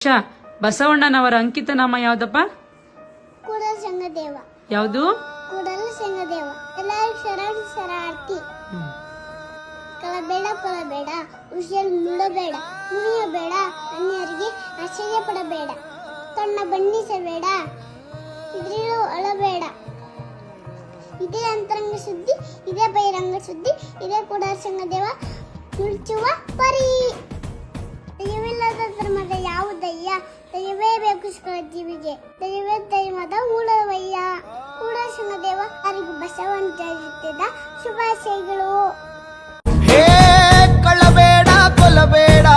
ಬಸವಣ್ಣನವರ ಅಂಕಿತ ನಾಮ ಯಾವ್ದಪ್ಪ? ಕೂಡಲ ಸಂಗದೇವ. ಯಾವುದು? ಕೂಡಲ ಸಂಗದೇವ. ಎಲ್ಲರೂ ಶರಣಾರ್ಥಿ. ಕಳಬೇಡ ಕೊಲಬೇಡ, ಉಸಿಯಲ್ಲಿ ಮುಳಬೇಡ, ಮುನಿಯಬೇಡ, ಅನ್ಯರಿಗೆ ಆಶ್ಚರ್ಯ ಪಡಬೇಡ, ಕಣ್ಣ ಬಣ್ಣಿಸಬೇಡ, ಇದ್ರಿಗೂ ಅಳಬೇಡ. ಇದೇ ಅಂತರಂಗ ಸುದ್ದಿ, ಇದೇ ಬಹಿರಂಗ ಸುದ್ದಿ, ಇದೇ ಕೂಡಲ ಸಂಗದೇವ ಮುಚ್ಚುವ ಪರಿ. ದಯವಿಲ್ಲದ ಧರ್ಮದ ಯಾವುದಯ್ಯ, ದಯವೇ ಬೇಕು ಸಕಲ ಜೀವಿಗೆ, ದಯವೇ ಧರ್ಮದ ಮೂಲವಯ್ಯ. ಕೂಡಲ ಸಂಗದೇವ ಯಾರಿಗೂ ಬಸವಣ್ಣ ಜಯಂತಿಯ ಶುಭಾಶಯಗಳು. ಕಳ್ಳಬೇಡ ಕೊಲ್ಲಬೇಡ